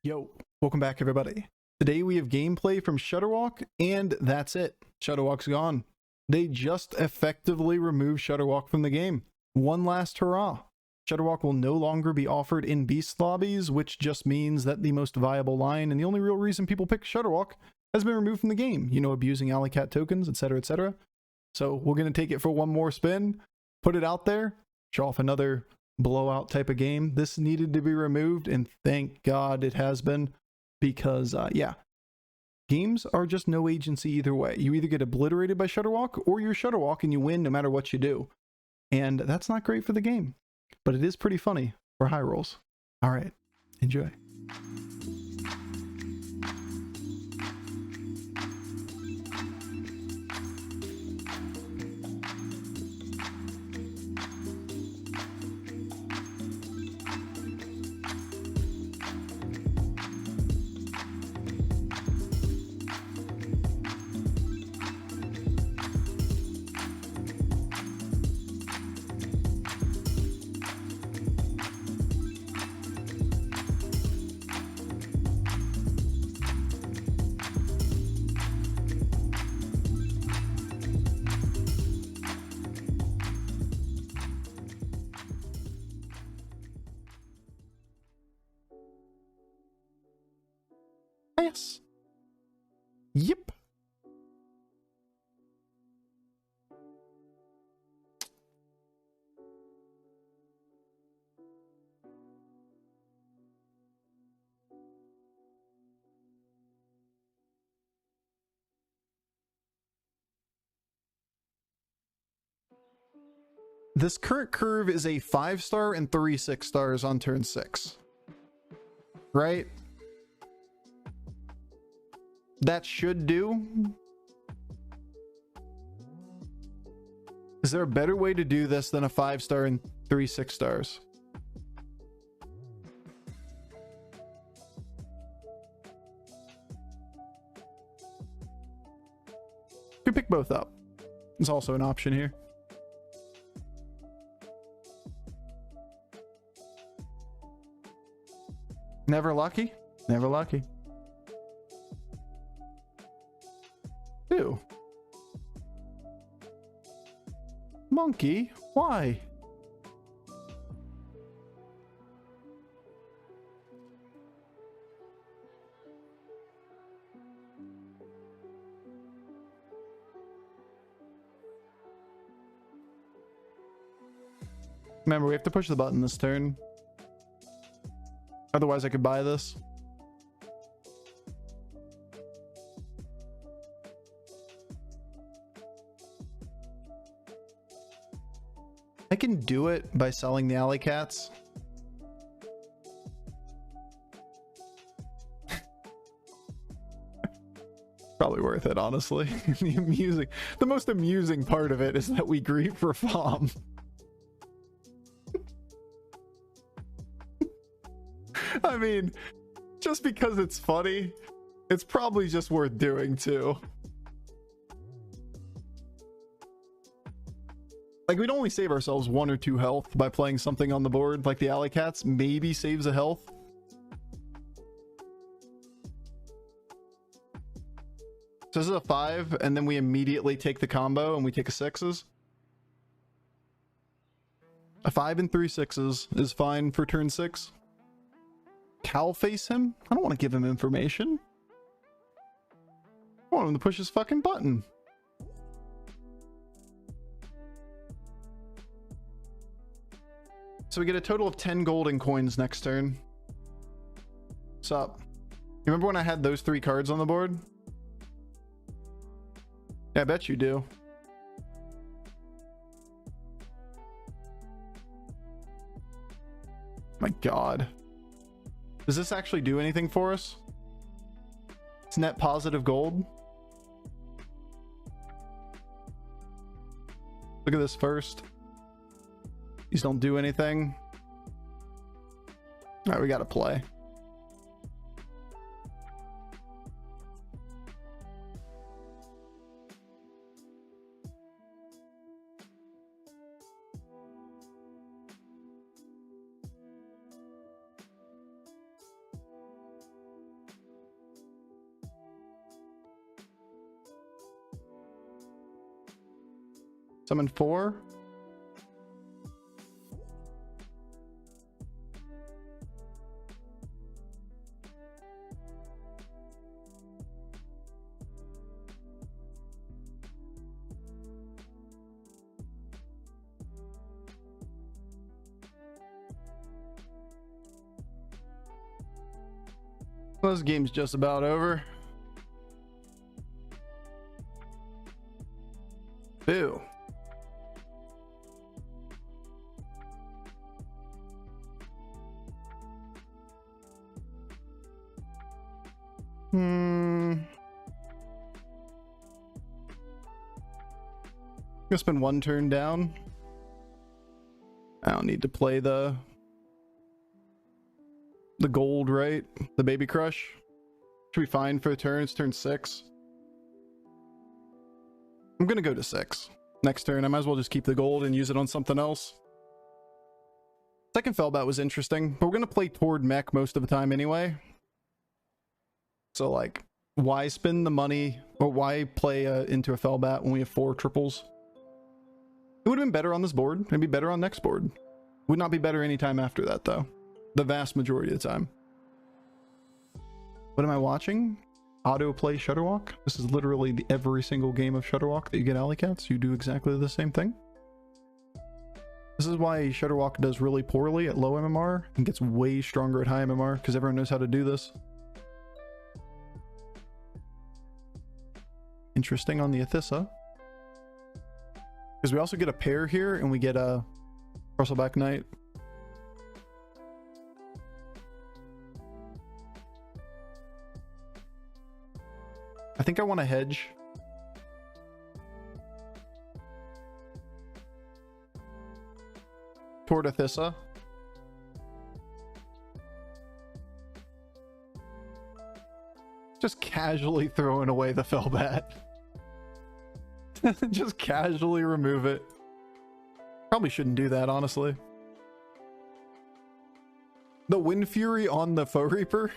Yo, welcome back everybody. Today we have gameplay from Shudderwock, and that's it. Shudderwock's gone. They just effectively removed Shudderwock from the game. One last hurrah. Shudderwock will no longer be offered in beast lobbies, which just means that the most viable line and the only real reason people pick Shudderwock has been removed from the game. You know, abusing alley cat tokens, etc, etc. So we're going to take it for one more spin, put it out there, show off another blowout type of game. This needed to be removed, and thank God it has been, because yeah, games are just no agency either way. You either get obliterated by Shudderwock or you're Shudderwock and you win no matter what you do, and that's not great for the game, but it is pretty funny for high rolls. All right, enjoy. Yes. Yep. This current curve is a 5-star and 3 6-stars on turn 6. Right? That should do. Is there a better way to do this than a 5-star and 3 6-stars? You can pick both up. There's also an option here. Never lucky? Never lucky. Ew. Monkey? Why? Remember, we have to push the button this turn. Otherwise, I could buy this. I can do it by selling the alley cats. Probably worth it, honestly. The most amusing part of it is that we grieve for FOM. I mean, just because it's funny, it's probably just worth doing too. Like, we'd only save ourselves 1 or 2 health by playing something on the board, like the alley cats maybe saves a health. So this is a 5, and then we immediately take the combo and we take a 6s. A 5 and 3 6s is fine for turn 6. Cow face him? I don't want to give him information. I want him to push his fucking button. So we get a total of 10 golden coins next turn. What's up? You remember when I had those 3 cards on the board? Yeah, I bet you do. My God. Does this actually do anything for us? It's net positive gold. Look at this first. These don't do anything. All right, we got to play. Summon 4. Well, this game's just about over. Boo. Gonna spend 1 turn down. I don't need to play the gold, right? The baby crush. Should be fine for a turn. It's turn 6. I'm gonna go to 6. Next turn, I might as well just keep the gold and use it on something else. Second Firebat was interesting, but we're gonna play toward mech most of the time anyway. So like, why spend the money, or why play into a Firebat when we have 4 triples? It would have been better on this board. It'd be better on next board. Would not be better any time after that though. The vast majority of the time. What am I watching? Autoplay Shudderwock. This is literally every single game of Shudderwock that you get alley cats. You do exactly the same thing. This is why Shudderwock does really poorly at low MMR and gets way stronger at high MMR, because everyone knows how to do this. Interesting on the Athissa. Because we also get a pair here, and we get a Brustleback Knight. I think I want to hedge. Toward Athissa. Just casually throwing away the Firebat. Just casually remove it. Probably shouldn't do that, honestly. The Wind Fury on the Foe Reaper.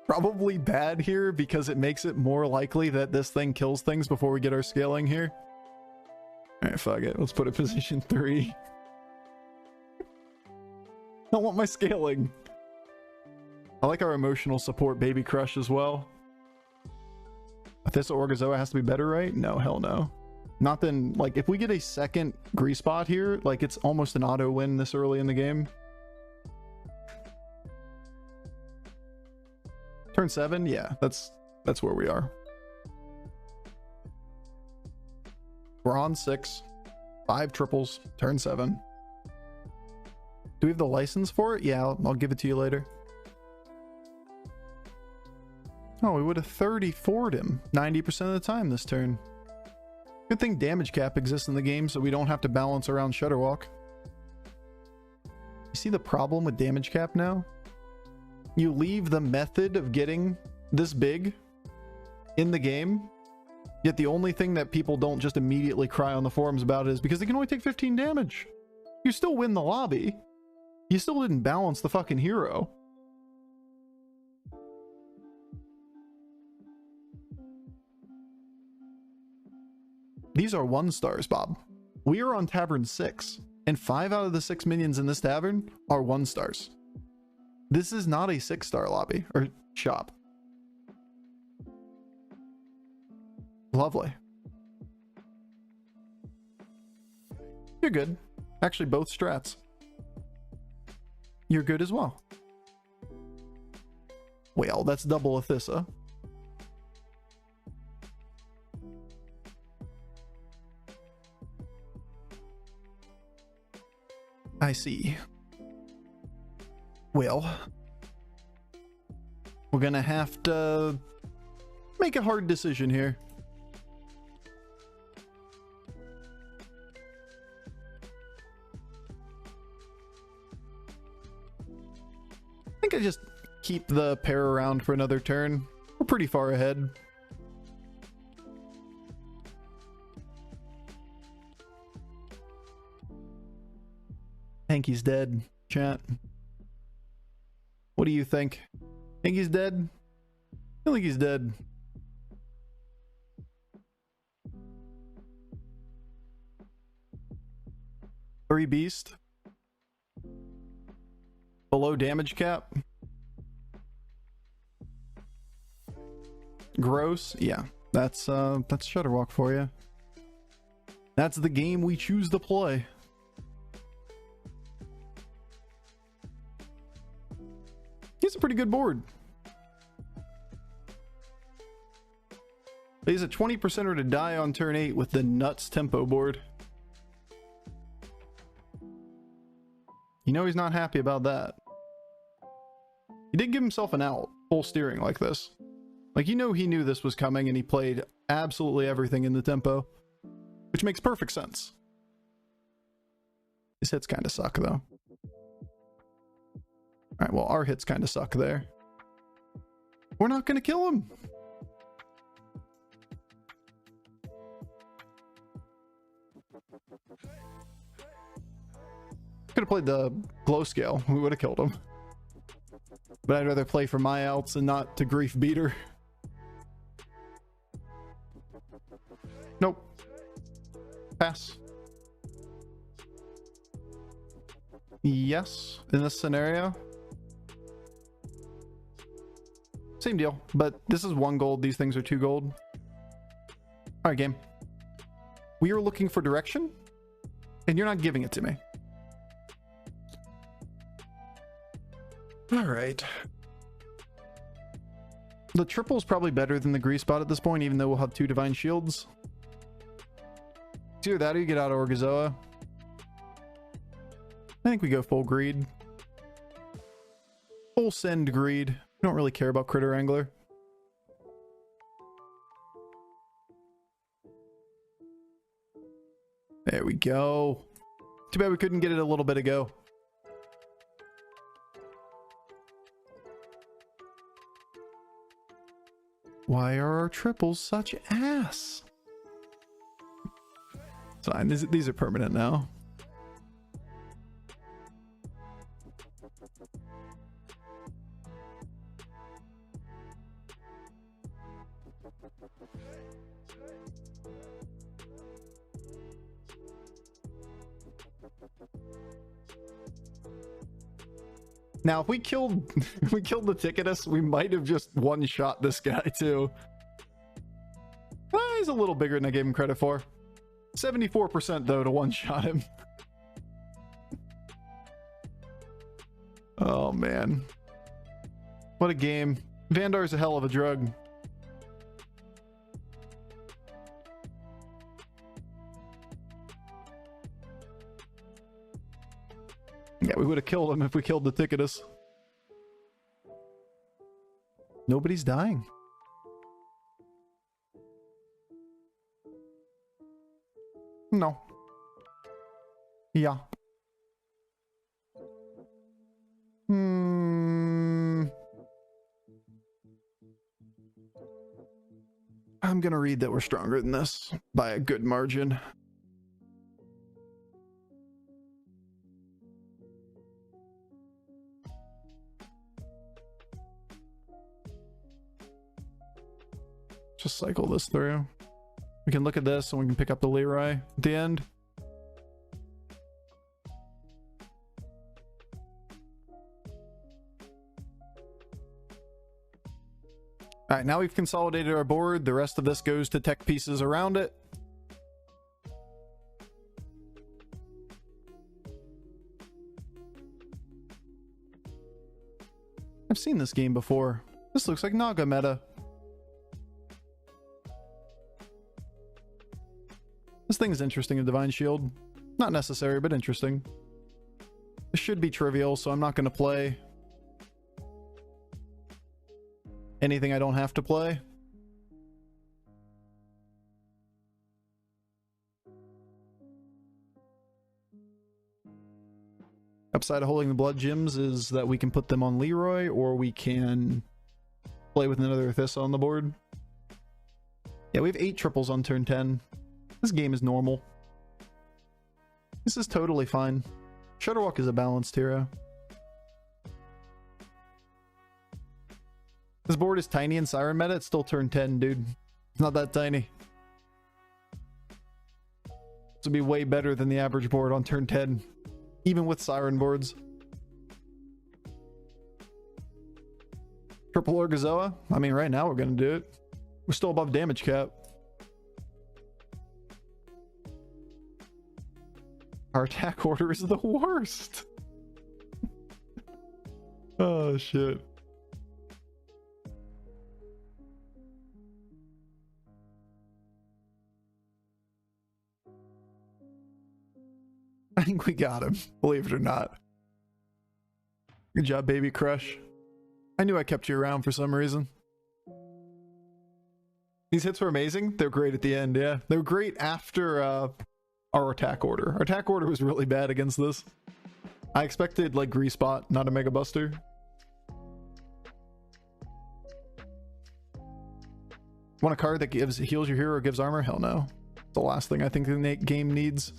Probably bad here because it makes it more likely that this thing kills things before we get our scaling here. Alright, fuck it. Let's put it position 3. I want my scaling. I like our emotional support baby crush as well. Athissa Orgazoa has to be better, right? No, hell no. Not then, like, if we get a second grease spot here, like, it's almost an auto win this early in the game. Turn 7, yeah, that's where we are. We're on 6, 5 triples, turn 7. Do we have the license for it? Yeah, I'll give it to you later. Oh, we would have 34'd him 90% of the time this turn. Good thing damage cap exists in the game so we don't have to balance around Shudderwock. You see the problem with damage cap now? You leave the method of getting this big in the game, yet the only thing that people don't just immediately cry on the forums about is because they can only take 15 damage. You still win the lobby. You still didn't balance the fucking hero. These are 1-stars, Bob. We are on Tavern 6, and 5 out of the 6 minions in this tavern are 1-stars. This is not a 6-star lobby or shop. Lovely. You're good. Actually, both strats. You're good as well. Well, that's double Athissa. I see. Well, we're gonna have to make a hard decision here. I think I just keep the pair around for another turn. We're pretty far ahead. Hanky's dead, chat. What do you think? Think he's dead? I don't think he's dead. 3 beast. Below damage cap. Gross. Yeah, that's Shudderwock for you. That's the game we choose to play. He's a pretty good board. He's a 20%er to die on turn 8 with the nuts tempo board. You know he's not happy about that. He did give himself an out, full steering like this. Like, you know, he knew this was coming and he played absolutely everything in the tempo, which makes perfect sense. His hits kind of suck though. Alright, well, our hits kind of suck there. We're not going to kill him. Could have played the glow scale. We would have killed him. But I'd rather play for my outs and not to grief beater. Nope. Pass. Yes, in this scenario. Same deal, but this is 1 gold. These things are 2 gold. All right, game. We are looking for direction, and you're not giving it to me. All right. The triple's probably better than the grease spot at this point, even though we'll have 2 divine shields. It's either that or you get out of Orgazoa. I think we go full greed. Full send greed. We don't really care about Critter Angler. There we go. Too bad we couldn't get it a little bit ago. Why are our triples such ass? It's fine. These are permanent now. Now, if we killed the Ticketus, we might have just one-shot this guy too. He's a little bigger than I gave him credit for. 74% though to one-shot him. Oh man, what a game! Vandar's a hell of a drug. Yeah, we would have killed him if we killed the Ticketus. Nobody's dying. No. Yeah. I'm gonna read that we're stronger than this by a good margin. Just cycle this through. We can look at this and we can pick up the Leroy at the end. Alright, now we've consolidated our board. The rest of this goes to tech pieces around it. I've seen this game before. This looks like Naga meta. This thing is interesting, a Divine Shield. Not necessary, but interesting. This should be trivial, so I'm not going to play anything I don't have to play. Upside of holding the blood gems is that we can put them on Leroy, or we can play with another Thissa on the board. Yeah, we have 8 triples on turn 10. This game is normal. This is totally fine. Shudderwock is a balanced hero. This board is tiny in Siren meta. It's still turn 10, dude. It's not that tiny. to be way better than the average board on turn 10, even with Siren boards. Triple Orgazoa? I mean, right now we're going to do it. We're still above damage cap. Our attack order is the worst. Oh, shit. I think we got him, believe it or not. Good job, baby crush. I knew I kept you around for some reason. These hits were amazing. They're great at the end, yeah. They were great after our attack order. Our attack order was really bad against this. I expected, like, Grease Spot, not a Mega Buster. Want a card that heals your hero or gives armor? Hell no. It's the last thing I think the game needs.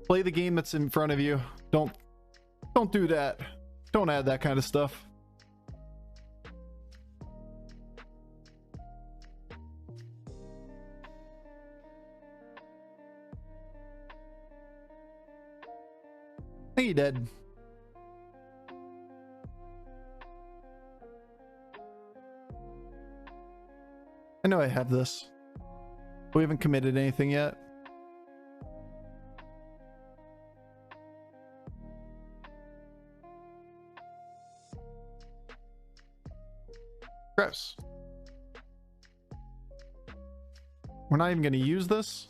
Play the game that's in front of you. Don't do that. Don't add that kind of stuff. I think he dead. I know I have this. We haven't committed anything yet. Gross. We're not even going to use this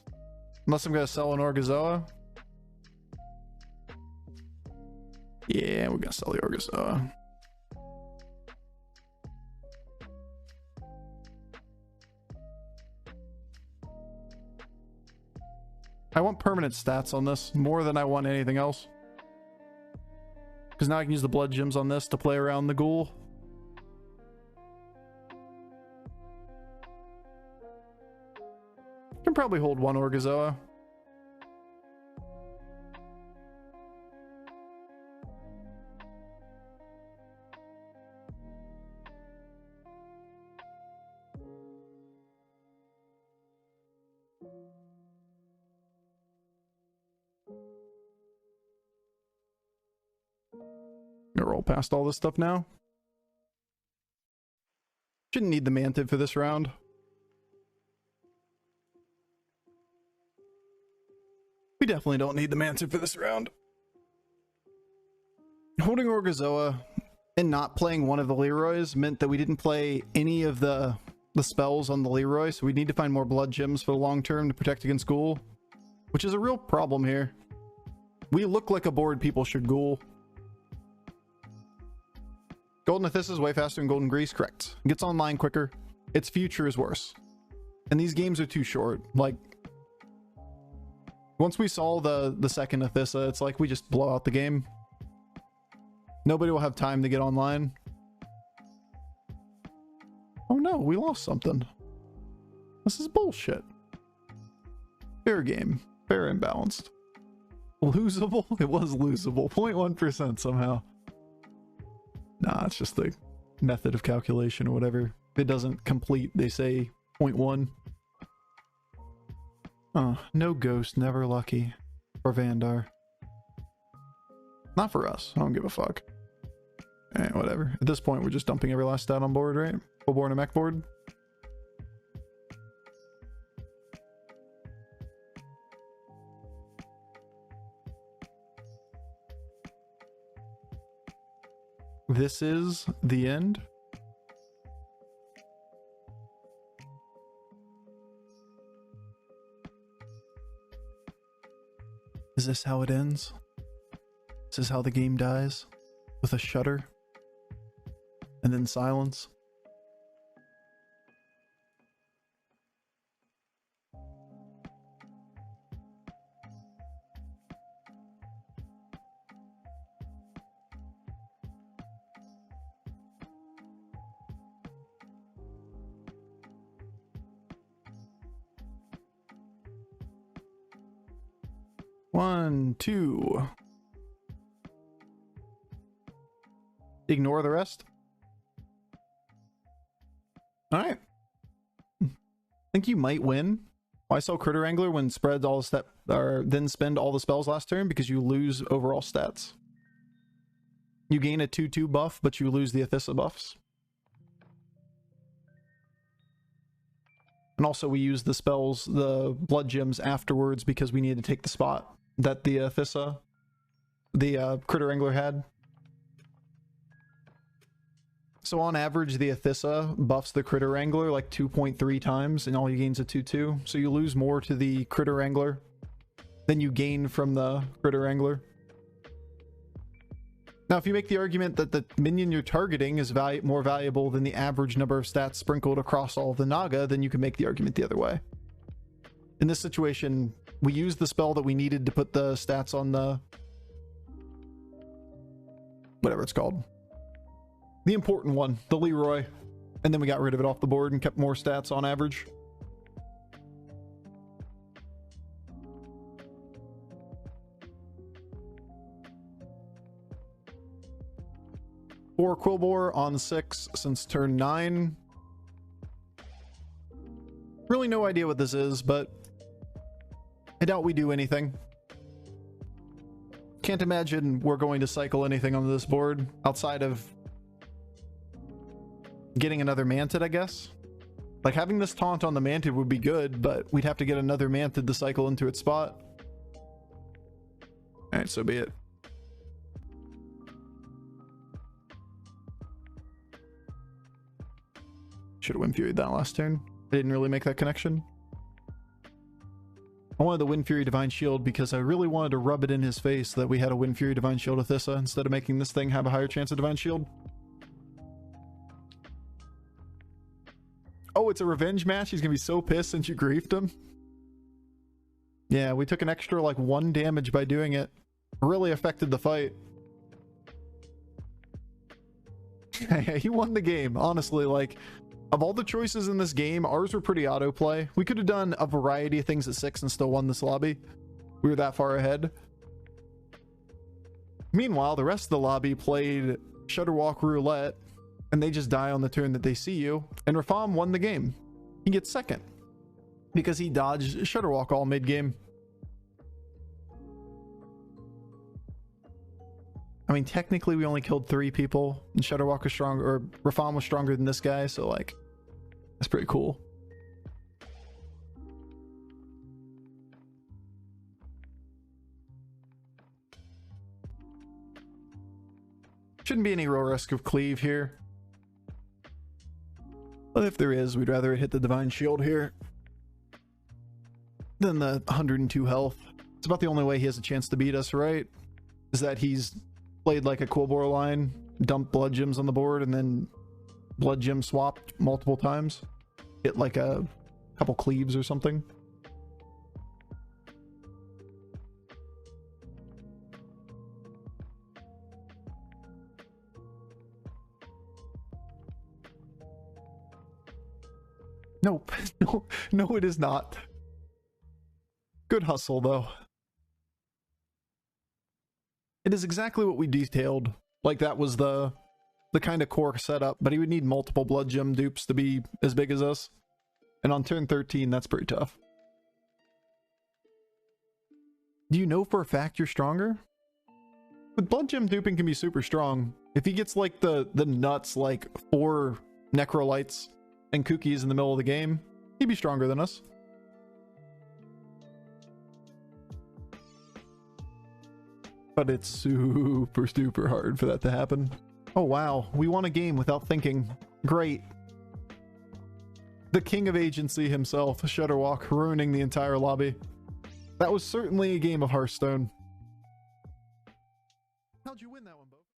unless I'm going to sell an Orgazoa. Yeah, we're going to sell the Orgazoa. I want permanent stats on this more than I want anything else. Because now I can use the blood gems on this to play around the ghoul. Can probably hold one Orgazoa. Gonna roll past all this stuff now. Shouldn't need the Mantid for this round. We definitely don't need the Mantid for this round. Holding Orgazoa and not playing one of the Leroys meant that we didn't play any of the spells on the Leroy, so we need to find more blood gems for the long term to protect against ghoul, which is a real problem here. We look like a board people should ghoul. Golden Athys is way faster than Golden Grease, correct. Gets online quicker. Its future is worse. And these games are too short. Like, once we saw the second Athys, it's like we just blow out the game. Nobody will have time to get online. Oh no, we lost something. This is bullshit. Fair game. Fair and balanced. Losable? It was losable. 0.1% somehow. Nah, it's just the method of calculation or whatever. If it doesn't complete, they say 0.1. No ghost, never lucky. Or Vandar. Not for us. I don't give a fuck. Eh, whatever. At this point, we're just dumping every last stat on board, right? Full board and mech board. This is the end. Is this how it ends? This is how the game dies? With a shudder? And then silence? One, two. Ignore the rest. All right. I think you might win. Why sell Critter Angler when spreads all the step, or then spend all the spells last turn? Because you lose overall stats. You gain a 2/2 buff, but you lose the Athissa buffs. And also we use the spells, the blood gems afterwards because we need to take the spot that the Athissa, the Critter Angler had. So on average, the Athissa buffs the Critter Wrangler like 2.3 times, and all you gain is a 2/2. So you lose more to the Critter Wrangler than you gain from the Critter Wrangler. Now, if you make the argument that the minion you're targeting is more valuable than the average number of stats sprinkled across all of the Naga, then you can make the argument the other way. In this situation, we used the spell that we needed to put the stats on the... whatever it's called. The important one, the Leroy. And then we got rid of it off the board and kept more stats on average. For Quillbore on 6 since turn 9. Really no idea what this is, but I doubt we do anything. Can't imagine we're going to cycle anything on this board outside of getting another Mantid, I guess. Like, having this taunt on the Mantid would be good, but we'd have to get another Mantid to cycle into its spot. Alright, so be it. Should have Wind Fury that last turn. I didn't really make that connection. I wanted the Wind Fury Divine Shield because I really wanted to rub it in his face that we had a Wind Fury Divine Shield Athissa instead of making this thing have a higher chance of Divine Shield. Oh, it's a revenge match? He's gonna be so pissed since you griefed him? Yeah, we took an extra like 1 damage by doing it. Really affected the fight. He won the game, honestly. Like, of all the choices in this game, ours were pretty autoplay. We could have done a variety of things at 6 and still won this lobby. We were that far ahead. Meanwhile, the rest of the lobby played Shudderwock Roulette, and they just die on the turn that they see you, and Rafam won the game. He gets second because he dodged Shudderwock all mid-game. I mean, technically we only killed 3 people, and Shudderwock was stronger, or Rafam was stronger than this guy, so like, that's pretty cool. Shouldn't be any real risk of cleave here. But if there is, we'd rather hit the Divine Shield here than the 102 health. It's about the only way he has a chance to beat us, right? Is that he's played like a Quillbore line, dumped blood gems on the board, and then blood gem swapped multiple times. Hit like a couple cleaves or something. Nope. No, it is not. Good hustle, though. It is exactly what we detailed. Like, that was the kind of core setup, but he would need multiple blood gem dupes to be as big as us. And on turn 13, that's pretty tough. Do you know for a fact you're stronger? With blood gem duping can be super strong. If he gets like the nuts, like 4 Necrolites and cookies in the middle of the game, he'd be stronger than us. But it's super hard for that to happen. Oh wow, we won a game without thinking. Great. The king of agency himself, Shudderwock, ruining the entire lobby. That was certainly a game of Hearthstone. How'd you win that one, Bofur?